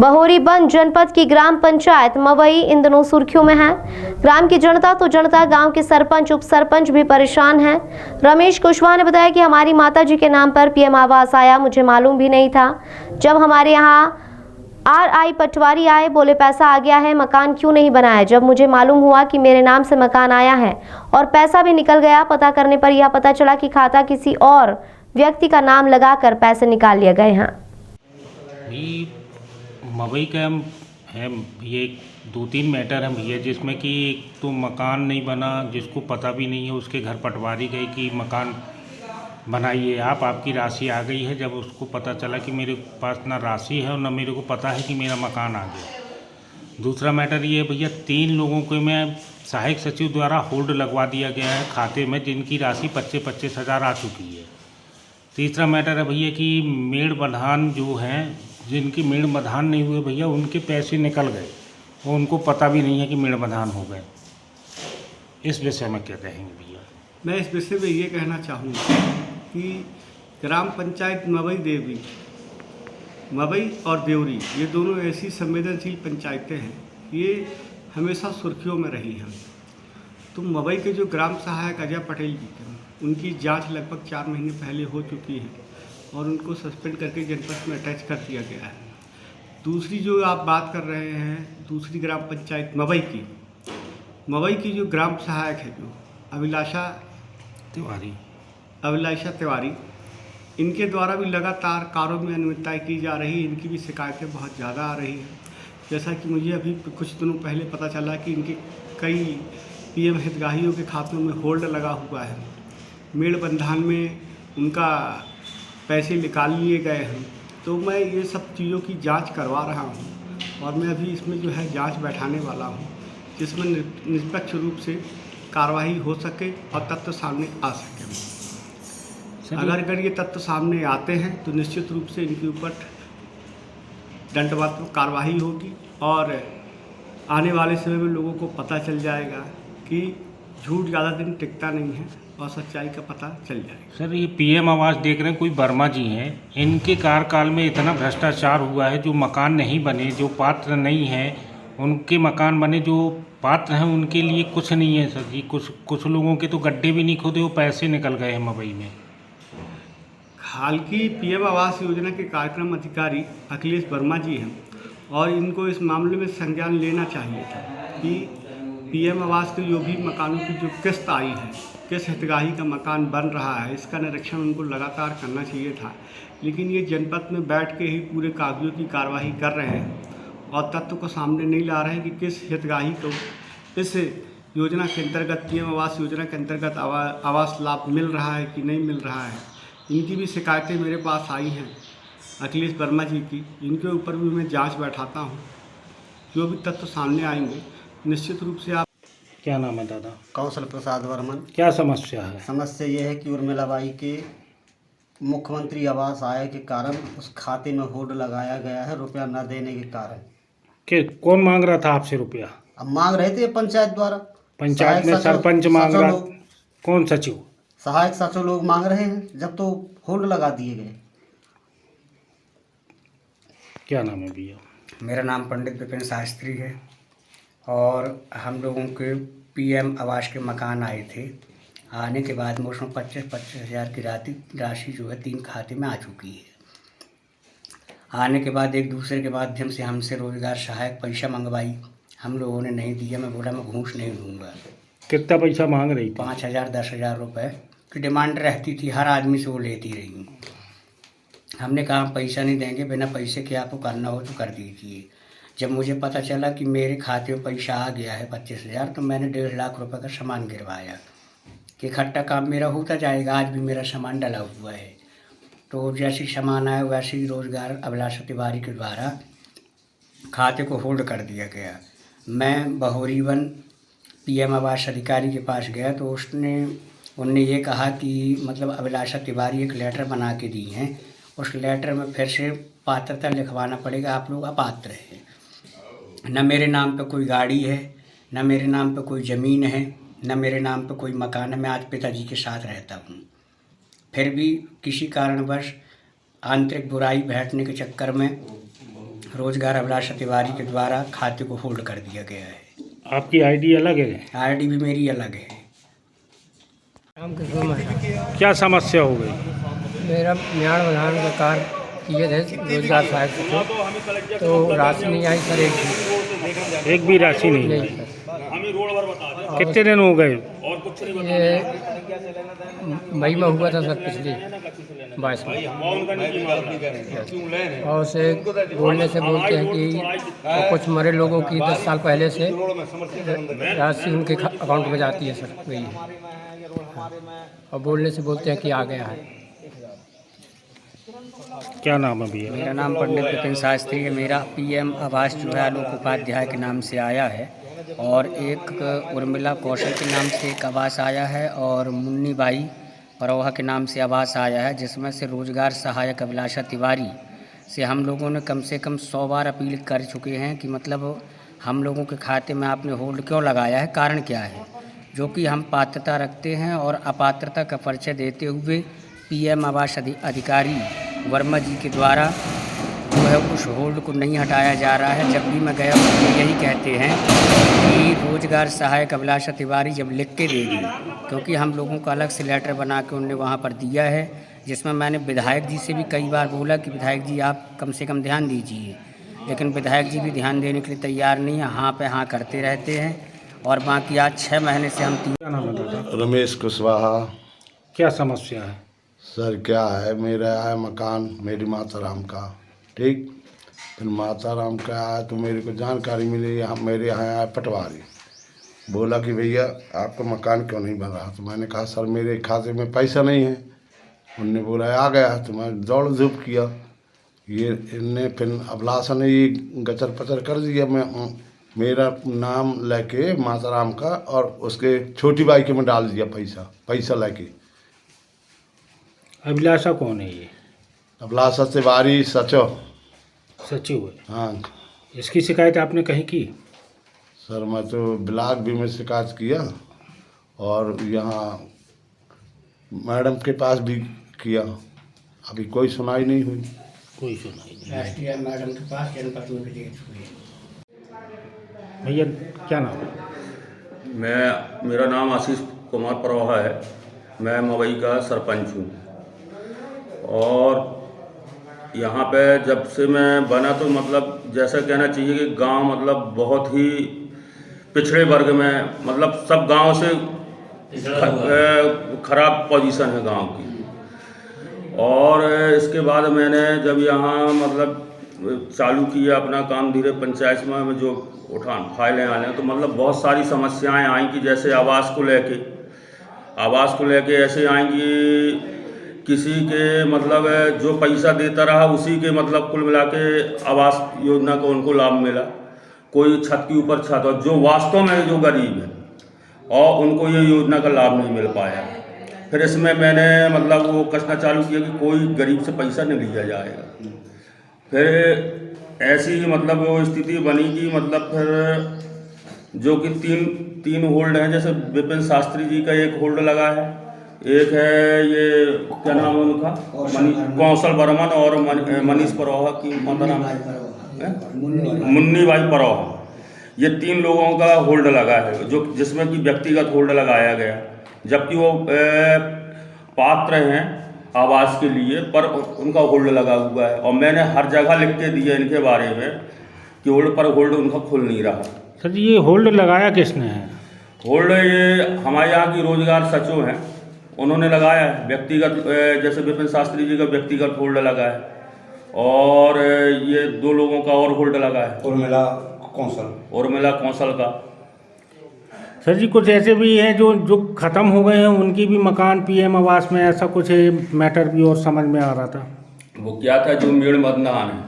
बहोरीबंद जनपद की ग्राम पंचायत मवई इन दिनों सुर्खियों में है। ग्राम की जनता तो जनता, गांव के सरपंच, उप सरपंच भी परेशान हैं। रमेश कुशवाहा ने बताया कि हमारी माताजी के नाम पर पीएम आवास आया, मुझे मालूम भी नहीं था। जब हमारे यहाँ RI पटवारी आए, बोले पैसा आ गया है, मकान क्यों नहीं बनाया। जब मुझे मालूम हुआ कि मेरे नाम से मकान आया है और पैसा भी निकल गया, पता करने पर यह पता चला कि खाता किसी और व्यक्ति का नाम लगाकर पैसे निकाल लिए गए हैं। मवई का है ये 2-3 मैटर है भैया, जिसमें कि एक तो मकान नहीं बना, जिसको पता भी नहीं है, उसके घर पटवारी गई कि मकान बनाइए आप, आपकी राशि आ गई है। जब उसको पता चला कि मेरे पास ना राशि है और ना मेरे को पता है कि मेरा मकान आ गया। दूसरा मैटर ये है भैया, 3 लोगों को मैं सहायक सचिव द्वारा होल्ड लगवा दिया गया है खाते में, जिनकी राशि 25-25 हज़ार आ चुकी है। तीसरा मैटर है भैया कि मेड़ बधान जो हैं, जिनकी मेड़ बधान नहीं हुए भैया, उनके पैसे निकल गए और उनको पता भी नहीं है कि मेड़ बधान हो गए। इस विषय में क्या कहेंगे भैया? मैं इस विषय में ये कहना चाहूँगा कि ग्राम पंचायत मवई और देवरी, ये दोनों ऐसी संवेदनशील पंचायतें हैं, ये हमेशा सुर्खियों में रही हैं। तो मवई के जो ग्राम सहायक अजय पटेल जी थे, उनकी जांच लगभग 4 महीने पहले हो चुकी है और उनको सस्पेंड करके जनपद में अटैच कर दिया गया है। दूसरी जो आप बात कर रहे हैं, दूसरी ग्राम पंचायत मवई की जो ग्राम सहायक है, जो अभिलाषा तिवारी, इनके द्वारा भी लगातार कार्यों में अनियमितताएं की जा रही है। इनकी भी शिकायतें बहुत ज़्यादा आ रही हैं। जैसा कि मुझे अभी कुछ दिनों पहले पता चला कि इनके कई PM हितग्राहियों के खातों में होल्ड लगा हुआ है, मेड़ बंधान में उनका पैसे निकाल लिए गए हैं। तो मैं ये सब चीज़ों की जांच करवा रहा हूं और मैं अभी इसमें जो है जांच बैठाने वाला हूं, जिसमें निष्पक्ष रूप से कार्रवाई हो सके और तथ्य सामने आ सके। अगर ये तथ्य सामने आते हैं तो निश्चित रूप से इनके ऊपर दंडात्मक कार्रवाई होगी और आने वाले समय में लोगों को पता चल जाएगा कि झूठ ज़्यादा दिन टिकता नहीं है और सच्चाई का पता चल जाएगा। सर, ये PM आवास देख रहे हैं, कोई वर्मा जी हैं, इनके कार्यकाल में इतना भ्रष्टाचार हुआ है। जो मकान नहीं बने, जो पात्र नहीं हैं, उनके मकान बने। जो पात्र हैं उनके लिए कुछ नहीं है सर जी। कुछ लोगों के तो गड्ढे भी नहीं खोदे, वो पैसे निकल गए हैं मवई में। हाल की PM आवास योजना के कार्यक्रम अधिकारी अखिलेश वर्मा जी हैं और इनको इस मामले में संज्ञान लेना चाहिए था कि PM आवास के जो भी मकानों की जो किस्त आई है, किस हितग्राही का मकान बन रहा है, इसका निरीक्षण उनको लगातार करना चाहिए था। लेकिन ये जनपद में बैठ के ही पूरे कागजों की कार्रवाई कर रहे हैं और तथ्य को सामने नहीं ला रहे हैं कि किस हितग्राही को इस योजना के अंतर्गत, PM आवास योजना के अंतर्गत आवास लाभ मिल रहा है कि नहीं मिल रहा है। इनकी भी शिकायतें मेरे पास आई हैं, अखिलेश वर्मा जी की। इनके ऊपर भी मैं जांच बैठाता हूं। जो भी तथ्य सामने आएंगे निश्चित रूप से आप। क्या नाम है दादा? कौशल प्रसाद वर्मन। क्या समस्या है? समस्या ये है कि उर्मिलाबाई के मुख्यमंत्री आवास आय के कारण उस खाते में होल्ड लगाया गया है, रुपया न देने के कारण। कौन मांग रहा था आपसे रुपया? अब मांग रहे थे पंचायत द्वारा। पंचायत में सरपंच मांग रहा? कौन सचिव? सहायक सचिव लोग मांग रहे हैं, जब तो होल्ड लगा दिए गए। क्या नाम है भैया? मेरा नाम पंडित विपिन शास्त्री है और हम लोगों के PM आवास के मकान आए थे। आने के बाद में उसमें 25-25 हज़ार की राशि जो है 3 खाते में आ चुकी है। आने के बाद एक दूसरे के माध्यम से हमसे रोजगार सहायक पैसा मंगवाई, हम लोगों ने नहीं दिया। मैं बोला मैं घूस नहीं दूंगा। कितना पैसा मांग रही थी? 5,000 10,000 रुपये की डिमांड रहती थी, हर आदमी से वो लेती रही। हमने कहा पैसा नहीं देंगे, बिना पैसे के आपको करना हो तो कर दीजिए। जब मुझे पता चला कि मेरे खाते में पैसा आ गया है 25,000, तो मैंने 1.5 लाख रुपए का सामान गिरवाया कि इकट्ठा काम मेरा होता जाएगा। आज भी मेरा सामान डला हुआ है। तो जैसे सामान आया वैसे ही रोजगार अभिलाषा तिवारी के द्वारा खाते को होल्ड कर दिया गया। मैं बहोरीबंद PM आवास अधिकारी के पास गया तो उनने ये कहा कि मतलब अभिलाषा तिवारी एक लेटर बना के दी हैं, उस लेटर में फिर से पात्रता लिखवाना पड़ेगा, आप लोग अपात्र हैं। न मेरे नाम पे कोई गाड़ी है, न मेरे नाम पे कोई ज़मीन है, न मेरे नाम पे कोई मकान है। मैं आज पिताजी के साथ रहता हूँ, फिर भी किसी कारणवश आंतरिक बुराई बैठने के चक्कर में रोजगार अभिलाषा तिवारी के द्वारा खाते को होल्ड कर दिया गया है। आपकी आईडी अलग है? आईडी भी मेरी अलग है। क्या समस्या हो गई? मेरा म्याड़ बधान का कार्य किए थे रोजगार सहायक से, तो राशि नहीं आई सर, एक भी राशि नहीं नहीं आई। सर। कितने दिन हो गए? ये मई में हुआ था सर, पिछली 22 में। और उसे बोलने से बोलते हैं कि कुछ मरे लोगों की 10 साल पहले से राशि उनके अकाउंट में जाती है सर, वही है। और बोलने से बोलते हैं कि आ गया है। क्या नाम है भैया? मेरा नाम पंडित विपिन शास्त्री है। मेरा पीएम आवास जो है आलोक उपाध्याय के नाम से आया है, और एक उर्मिला कौशल के नाम से एक आवास आया है, और मुन्नी बाई परोहा के नाम से आवास आया है, जिसमें से रोजगार सहायक अभिलाषा तिवारी से हम लोगों ने कम से कम 100 बार अपील कर चुके हैं कि मतलब हम लोगों के खाते में आपने होल्ड क्यों लगाया है, कारण क्या है, जो कि हम पात्रता रखते हैं। और अपात्रता का परिचय देते हुए पीएम आवास अधिकारी वर्मा जी के द्वारा जो है उस होल्ड को नहीं हटाया जा रहा है। जब भी मैं गया मुझे यही कहते हैं कि रोजगार सहायक अभिलाषा तिवारी जब लिख के देगी, क्योंकि हम लोगों को अलग से लेटर बना के उन्होंने वहाँ पर दिया है, जिसमें मैंने विधायक जी से भी कई बार बोला कि विधायक जी आप कम से कम ध्यान दीजिए, लेकिन विधायक जी भी ध्यान देने के लिए तैयार नहीं है, हाँ पे हाँ करते रहते हैं। और बाकी आज 6 महीने से हम क्या नाम है दादा? रमेश कुशवाहा। क्या समस्या है? सर क्या है, मेरा है मकान मेरी माता राम का, ठीक। फिर माता राम का आया तो मेरे को जानकारी मिली, यहाँ मेरे यहाँ आया पटवारी, बोला कि भैया आपका मकान क्यों नहीं बन रहा। तो मैंने कहा सर मेरे खाते में पैसा नहीं है। उनने बोला आ गया, तो मैं दौड़ धूप किया। ये इनने फिर अभिलाषा ने ये गचर पचर कर दिया। मैं मेरा नाम लेके माता राम का और उसके छोटी बाई के में डाल दिया पैसा लेके। अभिलाषा कौन है ये? अभिलाषा तिवारी सचिव है। हाँ। इसकी शिकायत आपने कहीं की? सर मैं तो ब्लॉक भी में शिकायत किया, और यहाँ मैडम के पास भी किया, अभी कोई सुनाई नहीं हुई। कोई सुनाई नहीं। राष्ट्रीय मैडम के पास जनपद में भी दे चुके। भैया क्या नाम है? मेरा नाम आशीष कुमार परोहा है। मैं मवई का सरपंच हूँ, और यहाँ पे जब से मैं बना तो मतलब जैसा कहना चाहिए कि गांव मतलब बहुत ही पिछड़े वर्ग में, मतलब सब गांव से खराब पोजीशन है गांव की। और इसके बाद मैंने जब यहाँ मतलब चालू किया अपना काम धीरे पंचायत में जो फाइलें आ रहे तो मतलब बहुत सारी समस्याएं आई कि जैसे आवास को लेके ऐसे आएंगी, किसी के मतलब जो पैसा देता रहा उसी के मतलब कुल मिला के आवास योजना को उनको लाभ मिला, कोई छत के ऊपर छत, और जो वास्तव में जो गरीब है और उनको ये योजना का लाभ नहीं मिल पाया। फिर इसमें मैंने मतलब वो कसना चालू किया कि कोई गरीब से पैसा नहीं लिया जाएगा। फिर ऐसी मतलब वो स्थिति बनी कि मतलब फिर जो कि तीन होल्ड हैं, जैसे विपिन शास्त्री जी का एक होल्ड लगा है, एक है ये क्या नाम है उनका कौशल बर्मन, और मनीष परोहा की माता नाम मुन्नी बाई परोहा। ये 3 लोगों का होल्ड लगा है, जो जिसमें कि व्यक्तिगत होल्ड लगाया गया, जबकि वो पात्र हैं आवास के लिए, पर उनका होल्ड लगा हुआ है। और मैंने हर जगह लिख के दिया इनके बारे में कि होल्ड उनका खुल नहीं रहा। सर जी ये होल्ड लगाया किसने है? होल्ड ये हमारे यहाँ की रोजगार सचिव हैं, उन्होंने लगाया है व्यक्तिगत, जैसे विपिन शास्त्री जी का व्यक्तिगत होल्ड लगा है, और ये 2 लोगों का और होल्ड लगा है, उर्मिला कौशल का। सर जी कुछ ऐसे भी हैं जो ख़त्म हो गए हैं, उनकी भी मकान पीएम आवास में, ऐसा कुछ मैटर भी और समझ में आ रहा था। वो क्या था, जो मेड़बंधान है,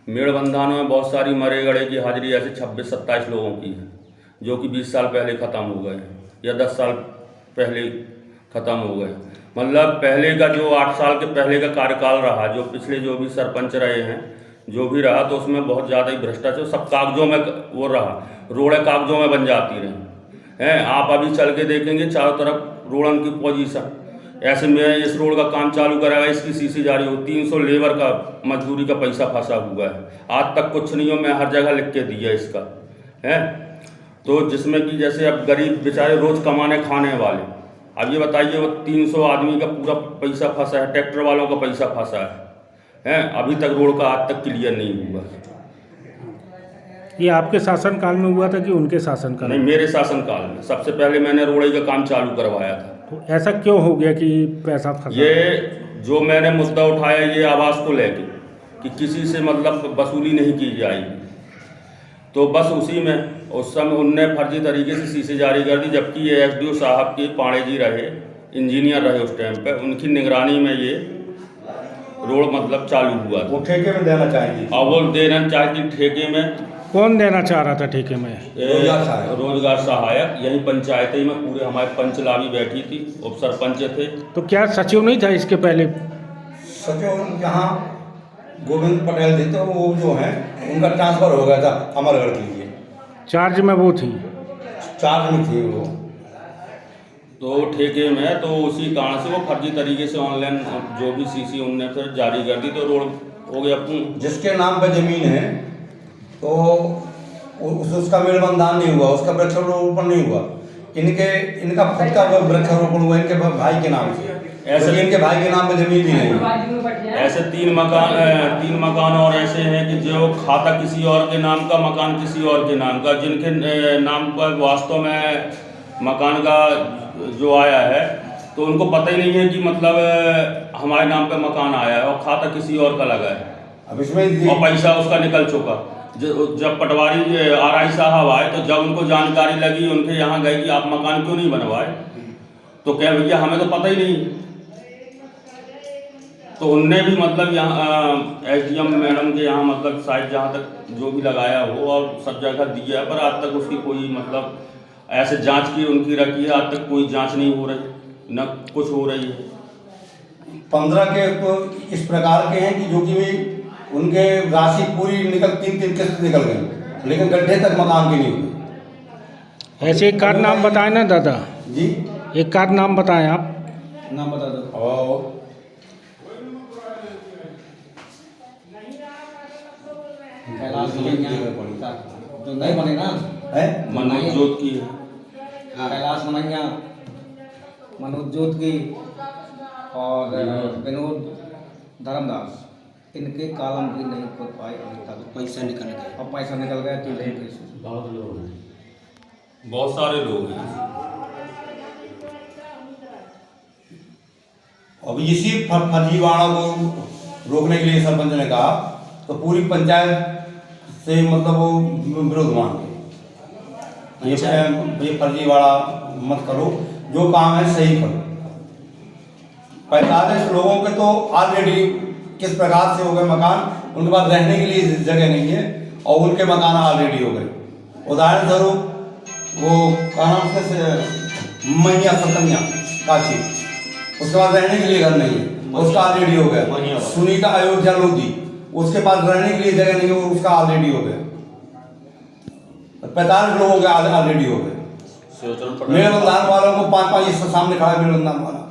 मेड़बंधान में बहुत सारी मरे गड़े की हाजिरी ऐसे 26-27 लोगों की है, जो कि 20 साल पहले ख़त्म हो गए या 10 साल पहले ख़त्म हो गए। मतलब पहले का जो 8 साल के पहले का कार्यकाल रहा, जो पिछले जो भी सरपंच रहे हैं, जो भी रहा, तो उसमें बहुत ज़्यादा ही भ्रष्टाचार, सब कागजों में वो रहा, रोड़े कागजों में बन जाती रही हैं। आप अभी चल के देखेंगे चारों तरफ रोड़न की पोजीशन, ऐसे में इस रोड का काम चालू कराया, इसकी सीसी जारी हो, 300 लेबर का मजदूरी का पैसा फंसा हुआ है, आज तक कुछ नहीं हो। मैं हर जगह लिख के दिया इसका है। तो जिसमें कि जैसे अब गरीब बेचारे रोज़ कमाने खाने वाले, अब ये बताइए वो 300 आदमी का पूरा पैसा फंसा है, ट्रैक्टर वालों का पैसा फंसा है, अभी तक रोड का आज तक क्लियर नहीं हुआ। ये आपके शासनकाल में हुआ था कि उनके शासनकाल नहीं, में? मेरे शासनकाल में सबसे पहले मैंने रोड का काम चालू करवाया था। तो ऐसा क्यों हो गया कि पैसा फंसा? ये जो मैंने मुद्दा उठाया ये आवास को लेके कि किसी से मतलब वसूली नहीं की जाएगी, तो बस उसी में उस समय उनने फर्जी तरीके से सीसी जारी कर दी, जबकि ये एसडीओ साहब के पाड़े जी रहे, इंजीनियर रहे उस टाइम पे, उनकी निगरानी में ये रोड मतलब चालू हुआ था। वो ठेके में देना चाहेंगे? और वो देना चाहती ठेके में। कौन देना चाह रहा था ठेके में? रोजगार सहायक, यही पंचायत में पूरे हमारे पंचलावी बैठी थी, उप सरपंच थे। तो क्या सचिव नहीं था इसके पहले? सचिव यहाँ गोविंद पटेल थे, तो वो जो हैं उनका ट्रांसफ़र हो गया था अमरगढ़ के लिए, चार्ज में वो थी? चार्ज में थी वो। तो ठेके में, तो उसी कारण से वो फर्जी तरीके से ऑनलाइन जो भी सीसी उनने फिर जारी कर दी, तो रोड हो गया। जिसके नाम पर ज़मीन है तो उसका मेलबंधान नहीं हुआ, उसका वृक्षारोपण नहीं हुआ, इनका खुद का वृक्षारोपण हुआ इनके भाई के नाम से, ऐसे इनके भाई के नाम पे जमीन भी नहीं। ऐसे 3 मकान और ऐसे हैं कि जो खाता किसी और के नाम का, मकान किसी और के नाम का, जिनके नाम पर वास्तव में मकान का जो आया है तो उनको पता ही नहीं है कि मतलब हमारे नाम पे मकान आया है और खाता किसी और का लगा है। अब इसमें और पैसा उसका निकल चुका। जब पटवारी आरआई साहब आए तो जब उनको जानकारी लगी, उनके यहाँ गए कि आप मकान क्यों नहीं बनवाए, तो क्या भैया हमें तो पता ही नहीं। तो उनने भी मतलब यहाँ एसडीएम मैडम के यहाँ मतलब शायद जहाँ तक जो भी लगाया हो और सब जगह दिया, पर आज तक उसकी कोई मतलब ऐसे जांच की उनकी रखी है, आज तक कोई जांच नहीं हो रही, न कुछ हो रही है। 15 के तो इस प्रकार के हैं कि जो कि उनके राशि पूरी निकल 3 किस्त निकल गई, लेकिन गड्ढे तक मकान के नहीं हुए। ऐसे एक कार नाम बताएं ना दादा जी, एक कार नाम बताएं आप। नाम बता दो। तो नहीं बने ना है मनोज जोत की है, कैलाश मनैया, मनोज जोत की और विनोद धर्मदास, इनके कॉलम भी नहीं खोल पाए अभी तक। पैसा निकल गया। अब पैसा निकल गया 3 दिन के। बहुत सारे लोग हैं। अब इसी फर्जीवाड़ा को रोकने के लिए सरपंच ने कहा तो पूरी पंचायत से मतलब वो विरोध मांगे, ये फर्जीवाड़ा मत करो, जो काम है सही करो। 45 लोगों के तो ऑलरेडी किस प्रकार से हो गए मकान, उनके पास रहने के लिए जगह नहीं है और उनके मकान ऑलरेडी हो गए। उदाहरण स्वरूप वो कहाँ से मैया सतन्या काशी, उसके पास रहने के लिए घर नहीं है, उसका ऑलरेडी हो गया। सुनीता अयोध्या लोधी, उसके पास रहने के लिए जगह नहीं है, उसका ऑलरेडी हो गया। 45 लोगों के ऑलरेडी हो गए। मेरे बंधान वालों को 5-5 इसके सामने खड़ा है, मेरे बंधान वाला।